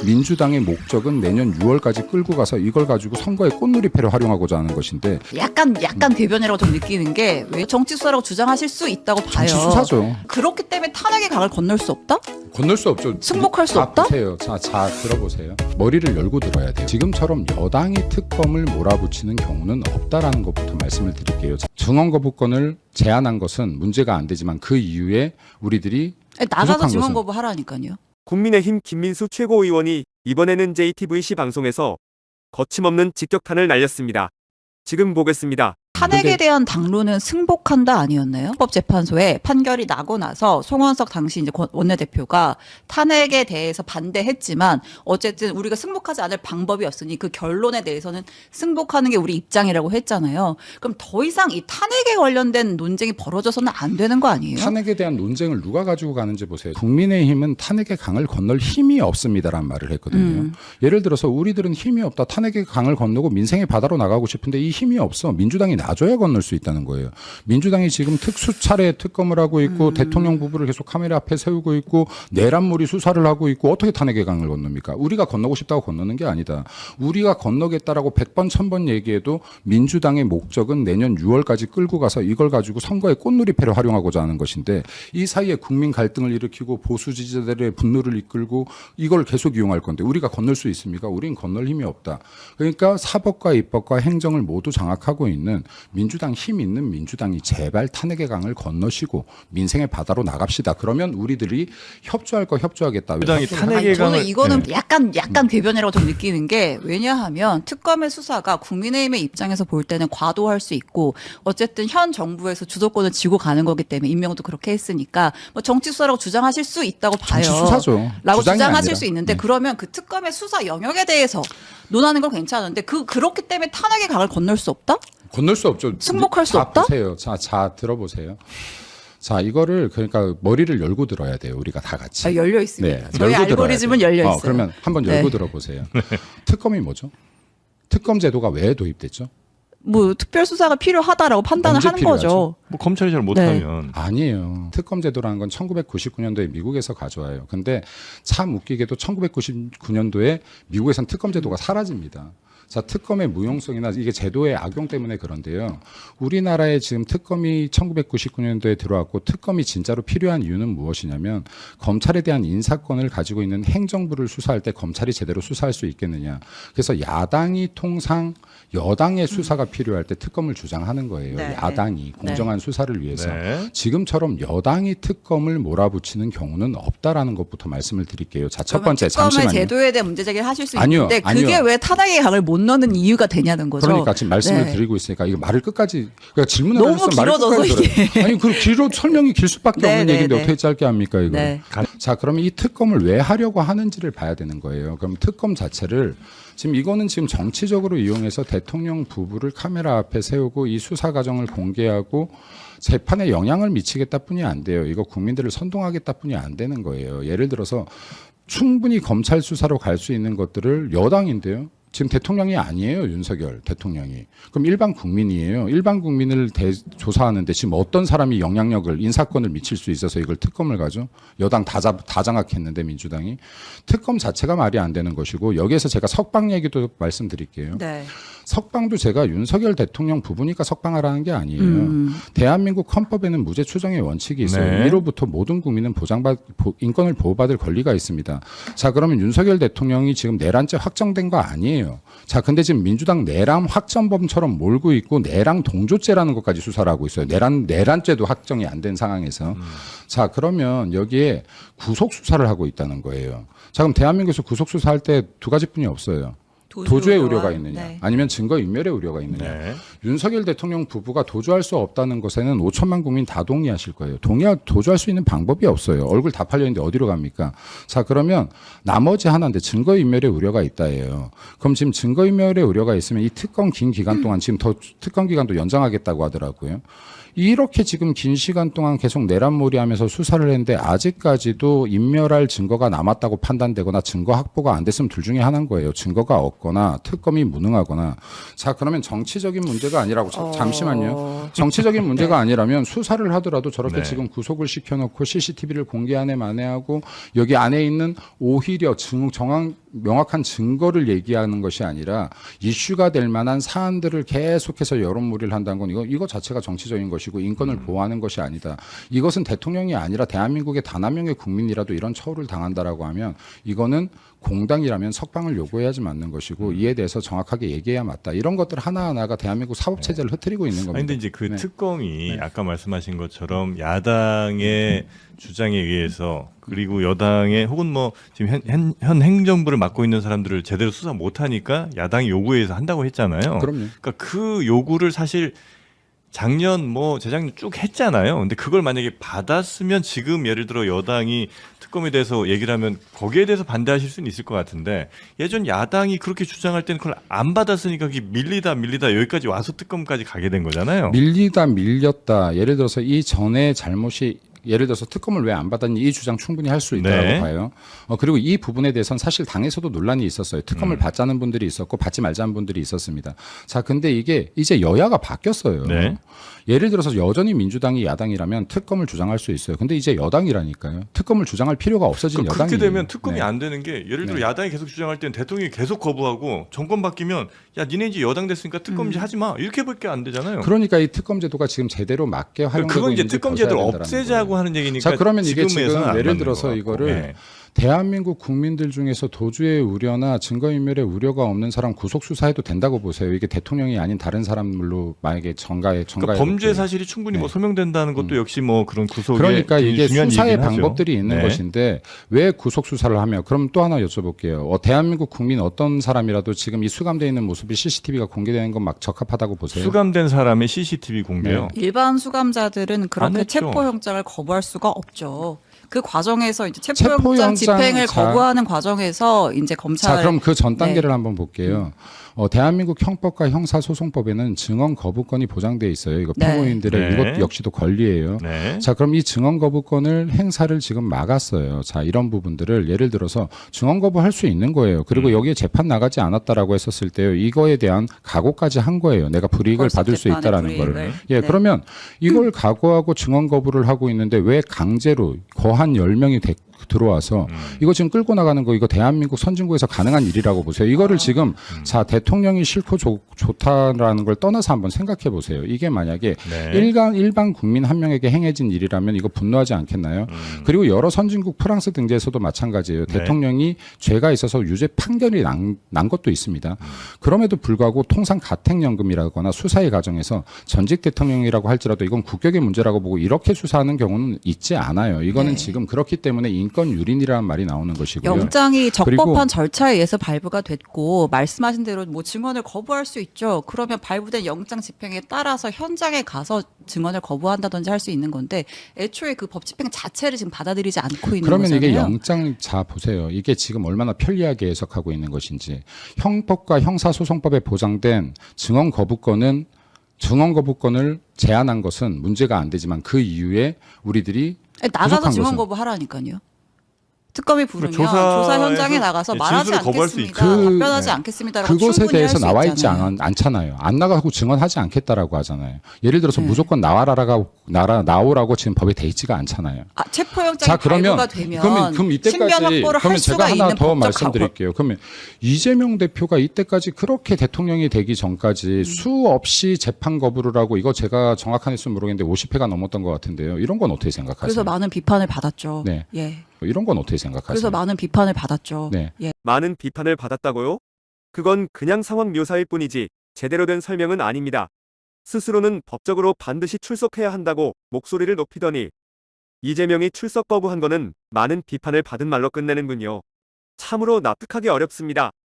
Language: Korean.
민주당의 목적은 내년 6월까지 끌고 가서 이걸 가지고 선거의 꽃놀이패로 활용하고자 하는 것인데 약간 궤변이라고 좀 느끼는 게 왜 정치 수사라고 주장하실 수 있다고 봐요. 정치 수사죠. 그렇기 때문에 탄핵의 강을 건널 수 없다? 건널 수 없죠. 승복할 수 없다? 보세요. 자, 들어보세요. 머리를 열고 들어야 돼요. 지금처럼 여당이 특검을 몰아붙이는 경우는 없다라는 것부터 말씀을 드릴게요. 증언거부권을 제한한 것은 문제가 안 되지만 그 이후에 우리들이 나가서 부족한 증언 것은 거부 하라니까요. 국민의힘 김민수 최고위원이 이번에는 JTBC 방송에서 거침없는 직격탄을 날렸습니다. 지금 보겠습니다. 탄핵에 대한 당론은 승복한다 아니었나요? 헌법재판소에 판결이 나고 나서 송원석 당시 이제 원내대표가 탄핵에 대해서 반대했지만 어쨌든 우리가 승복하지 않을 방법이 없으니 그 결론에 대해서는 승복하는 게 우리 입장이라고 했잖아요. 그럼 더 이상 이 탄핵에 관련된 논쟁이 벌어져서는 안 되는 거 아니에요? 탄핵에 대한 논쟁을 누가 가지고 가는지 보세요. 국민의힘은 탄핵의 강을 건널 힘이 없습니다라는 말을 했거든요. 예를 들어서 우리들은 힘이 없다. 탄핵의 강을 건너고 민생의 바다로 나가고 싶은데 이 힘이 없어. 민주당이 놔줘야 건널 수 있다는 거예요. 민주당이 지금 특수 차례 특검을 하고 있고 대통령 부부를 계속 카메라 앞에 세우고 있고 내란몰이 수사를 하고 있고 어떻게 탄핵의 강을 건넙니까? 우리가 건너고 싶다고 건너는 게 아니다. 우리가 건너겠다라고 100번 1000번 얘기해도 민주당의 목적은 내년 6월까지 끌고 가서 이걸 가지고 선거의 꽃놀이패로 활용하고자 하는 것인데 이 사이에 국민 갈등을 일으키고 보수 지지자들의 분노를 이끌고 이걸 계속 이용할 건데 우리가 건널 수 있습니까? 우린 건널 힘이 없다. 그러니까 사법과 입법과 행정을 모두 장악하고 있는 민주당 힘 있는 민주당이 제발 탄핵의 강을 건너시고 민생의 바다로 나갑시다. 그러면 우리들이 협조할 거 협조하겠다. 민주당이 탄핵의 저는 강을 이거는 약간 궤변이라고 좀 느끼는 게 왜냐하면 특검의 수사가 국민의힘의 입장에서 볼 때는 과도할 수 있고 어쨌든 현 정부에서 주도권을 쥐고 가는 거기 때문에 임명도 그렇게 했으니까 뭐 정치 수사라고 주장하실 수 있다고 봐요. 정치 수사죠. 라고 주장이 주장하실 아니라. 수 있는데 그러면 그 특검의 수사 영역에 대해서 논하는 건 괜찮은데 그렇기 때문에 탄핵의 강을 건널 수 없다? 건널 수 없죠. 승복할 수 자, 없다? 보세요. 자, 들어보세요. 자, 이거를 그러니까 머리를 열고 들어야 돼요. 우리가 다 같이. 열려 있습니다. 네, 저희 열고 들어야 알고리즘은 돼요. 열려 있어요. 그러면 한번 네. 열고 들어보세요. 특검이 뭐죠? 특검 제도가 왜 도입됐죠? 뭐 특별 수사가 필요하다라고 판단을 언제 하는 필요하지? 거죠. 뭐 검찰이 잘 못하면 아니에요. 특검 제도라는 건 1999년도에 미국에서 가져와요. 근데 참 웃기게도 1999년도에 미국에선 특검 제도가 사라집니다. 자, 특검의 무용성이나 이게 제도의 악용 때문에 그런데요. 우리나라에 지금 특검이 1999년도에 들어왔고 특검이 진짜로 필요한 이유는 무엇이냐면 검찰에 대한 인사권을 가지고 있는 행정부를 수사할 때 검찰이 제대로 수사할 수 있겠느냐. 그래서 야당이 통상 여당의 수사가 필요할 때 특검을 주장하는 거예요. 네. 야당이 공정한 수사를 위해서. 네. 지금처럼 여당이 특검을 몰아붙이는 경우는 없다라는 것부터 말씀을 드릴게요. 자, 첫 그러면 번째 특검의 잠시만요. 제도에 대한 문제 제기를 하실 수 아니요, 있는데 그게 아니요. 왜 탄핵의 강을 못 넣는 이유가 되냐는 거죠. 그러니까 지금 말씀을 네. 드리고 있으니까 이거 말을 끝까지 그러니까 질문을 너무 하셨으면 말을 길어져서 끝까지 이게. 들어요. 아니 그 길어 설명이 길 수밖에 네, 없는 네, 얘기인데 네. 어떻게 짧게 합니까 이거? 네. 자 그러면 이 특검을 왜 하려고 하는지를 봐야 되는 거예요. 그럼 특검 자체를 지금 이거는 지금 정치적으로 이용해서 대통령 부부를 카메라 앞에 세우고 이 수사 과정을 공개하고 재판에 영향을 미치겠다 뿐이 안 돼요. 이거 국민들을 선동하겠다 뿐이 안 되는 거예요. 예를 들어서 충분히 검찰 수사로 갈 수 있는 것들을 여당인데요. 지금 대통령이 아니에요. 윤석열 대통령이. 그럼 일반 국민이에요. 일반 국민을 조사하는데 지금 어떤 사람이 영향력을 인사권을 미칠 수 있어서 이걸 특검을 가죠. 여당 다 장악했는데 민주당이. 특검 자체가 말이 안 되는 것이고 여기에서 제가 석방 얘기도 말씀드릴게요. 네. 석방도 제가 윤석열 대통령 부부니까 석방하라는 게 아니에요. 대한민국 헌법에는 무죄 추정의 원칙이 있어요. 네. 이로부터 모든 국민은 인권을 보호받을 권리가 있습니다. 자, 그러면 윤석열 대통령이 지금 내란죄 확정된 거 아니에요. 자, 근데 지금 민주당 내란 확정범처럼 몰고 있고 내란 동조죄라는 것까지 수사를 하고 있어요. 내란죄도 확정이 안 된 상황에서. 자, 그러면 여기에 구속 수사를 하고 있다는 거예요. 자, 그럼 대한민국에서 구속 수사할 때 두 가지뿐이 없어요. 도주의 우려가 있느냐 네. 아니면 증거인멸의 우려가 있느냐. 네. 윤석열 대통령 부부가 도주할 수 없다는 것에는 5천만 국민 다 동의하실 거예요. 도주할 수 있는 방법이 없어요. 얼굴 다 팔려있는데 어디로 갑니까? 자, 그러면 나머지 하나인데 증거인멸의 우려가 있다예요. 그럼 지금 증거인멸의 우려가 있으면 이 특검 긴 기간 동안 지금 더 특검 기간도 연장하겠다고 하더라고요. 이렇게 지금 긴 시간 동안 계속 내란몰이하면서 수사를 했는데 아직까지도 인멸할 증거가 남았다고 판단되거나 증거 확보가 안 됐으면 둘 중에 하나인 거예요. 증거가 없거나 특검이 무능하거나. 자, 그러면 정치적인 문제가 아니라고 잠시만요. 정치적인 문제가 아니라면 수사를 하더라도 저렇게 네. 지금 구속을 시켜놓고 CCTV를 공개 안에 만회하고 여기 안에 있는 오히려 명확한 증거를 얘기하는 것이 아니라 이슈가 될 만한 사안들을 계속해서 여론몰이를 한다는 건 이거 자체가 정치적인 것이고 인권을 보호하는 것이 아니다. 이것은 대통령이 아니라 대한민국의 단 한 명의 국민이라도 이런 처우를 당한다라고 하면 이거는 공당이라면 석방을 요구해야지 맞는 것이고 이에 대해서 정확하게 얘기해야 맞다. 이런 것들 하나하나가 대한민국 사법체제를 흐트리고 있는 겁니다. 아니, 근데 이제 그 네. 특검이 아까 말씀하신 것처럼 야당의 주장에 의해서 그리고 여당의 혹은 뭐 지금 현 행정부를 맡고 있는 사람들을 제대로 수사 못하니까 야당이 요구해서 한다고 했잖아요. 그럼요. 그러니까 그 요구를 사실 작년 뭐 재작년 쭉 했잖아요. 근데 그걸 만약에 받았으면 지금 예를 들어 여당이 특검에 대해서 얘기를 하면 거기에 대해서 반대하실 수는 있을 것 같은데 예전 야당이 그렇게 주장할 때는 그걸 안 받았으니까 그게 밀리다 여기까지 와서 특검까지 가게 된 거잖아요. 밀렸다. 예를 들어서 이 전에 잘못이 예를 들어서 특검을 왜 안 받았니 이 주장 충분히 할 수 있다고 네. 봐요. 그리고 이 부분에 대해서는 사실 당에서도 논란이 있었어요. 특검을 받자는 분들이 있었고 받지 말자는 분들이 있었습니다. 자, 근데 이게 이제 여야가 바뀌었어요. 네. 예를 들어서 여전히 민주당이 야당이라면 특검을 주장할 수 있어요. 근데 이제 여당이라니까요. 특검을 주장할 필요가 없어진 여당이. 그렇게 되면 특검이 네. 안 되는 게 예를 들어 네. 야당이 계속 주장할 때는 대통령이 계속 거부하고 정권 바뀌면 야 니네 이제 여당 됐으니까 특검 이제 하지 마 이렇게밖에 안 되잖아요. 그러니까 이 특검 제도가 지금 제대로 맞게 활용되고 그건 이제 있는지 특검 보셔야 제도를 된다라는 없애자고 거예요. 하는 얘기니까. 자, 그러면 이게 지금에서는 지금 안 예를 맞는 들어서 것 같고. 이거를 네. 대한민국 국민들 중에서 도주의 우려나 증거인멸의 우려가 없는 사람 구속 수사해도 된다고 보세요. 이게 대통령이 아닌 다른 사람으로 만약에 정가에 그러니까 범죄 사실이 충분히 뭐 네. 소명된다는 것도 역시 뭐 그런 구속의 그러니까 이게 중요한 수사의 얘기긴 하죠. 방법들이 있는 네. 것인데 왜 구속 수사를 하며 그럼 또 하나 여쭤볼게요. 대한민국 국민 어떤 사람이라도 지금 이 수감되어 있는 모습이 CCTV가 공개되는 건 막 적합하다고 보세요? 수감된 사람의 CCTV 공개요. 일반 수감자들은 안 그렇게 했죠. 체포영장을 거부할 수가 없죠. 그 과정에서 이제 체포영장 체포영장 집행을 자- 거부하는 과정에서 이제 검찰 자, 그럼 그 전 단계를 네. 한번 볼게요. 대한민국 형법과 형사소송법에는 증언 거부권이 보장돼 있어요. 이거 네. 피고인들의 네. 이것 역시도 권리예요. 네. 자, 그럼 이 증언 거부권을 행사를 지금 막았어요. 자, 이런 부분들을 예를 들어서 증언 거부할 수 있는 거예요. 그리고 여기에 재판 나가지 않았다라고 했었을 때요. 이거에 대한 각오까지 한 거예요. 내가 불이익을 벌써 받을 수 재판의 있다라는 불이익을. 거를. 예, 네. 그러면 이걸 각오하고 증언 거부를 하고 있는데 왜 강제로 거한 10명이 들어와서 이거 지금 끌고 나가는 거 이거 대한민국 선진국에서 가능한 일이라고 보세요. 이거를 지금 자 대통령이 싫고 좋다라는 걸 떠나서 한번 생각해 보세요. 이게 만약에 네. 일반 국민 한 명에게 행해진 일이라면 이거 분노하지 않겠나요? 그리고 여러 선진국 프랑스 등지에서도 마찬가지예요. 네. 대통령이 죄가 있어서 유죄 판결이 난 것도 있습니다. 그럼에도 불구하고 통상 가택연금이라거나 수사의 과정에서 전직 대통령이라고 할지라도 이건 국격의 문제라고 보고 이렇게 수사하는 경우는 있지 않아요. 이거는 네. 지금 그렇기 때문에 인권 유린이라는 말이 나오는 것이고요. 영장이 적법한 그리고- 절차에 의해서 발부가 됐고 말씀하신 대로 뭐 증언을 거부할 수 있죠. 그러면 발부된 영장 집행에 따라서 현장에 가서 증언을 거부한다든지 할 수 있는 건데 애초에 그 법 집행 자체를 지금 받아들이지 않고 있는 그러면 거잖아요. 이게 영장 자 보세요. 이게 지금 얼마나 편리하게 해석하고 있는 것인지. 형법과 형사소송법에 보장된 증언 거부권을 제한한 것은 문제가 안 되지만 그 이후에 우리들이 나가서 부족한 증언 것은- 거부하라니까요. 특검이 부르면 조사에서 조사 현장에 나가서 예, 말하지 진술을 거부할 수 않겠습니다. 있죠. 답변하지 네. 않겠습니다라고 그것에 충분히 대해서 할수 나와 있지 있잖아요. 않잖아요. 안 나가고 증언하지 않겠다라고 하잖아요. 예를 들어서 네. 무조건 나오라고 지금 법에 돼 있지가 않잖아요. 체포영장이 자, 그러면 발부가 되면 그럼 이때까지 신변 확보를 할 그러면 수가 제가 하나 있는 더 법적 말씀드릴게요. 그러면 이재명 대표가 이때까지 그렇게 대통령이 되기 전까지 수없이 재판 거부를 하고 이거 제가 정확한 횟수 모르겠는데 50회가 넘었던 것 같은데요. 이런 건 어떻게 생각하세요? 그래서 많은 비판을 받았죠. 네. 예. 이런 건 어떻게 생각하세요? 그래서 많은 비판을 받았죠. 네. 예. 많은 비판을 받았다고요? 그건 그냥 상황 묘사일 뿐이지 제대로 된 설명은 아닙니다. 스스로는 법적으로 반드시 출석해야 한다고 목소리를 높이더니 이재명이 출석 거부한 거는 많은 비판을 받은 말로 끝내는군요. 참으로 납득하기 어렵습니다.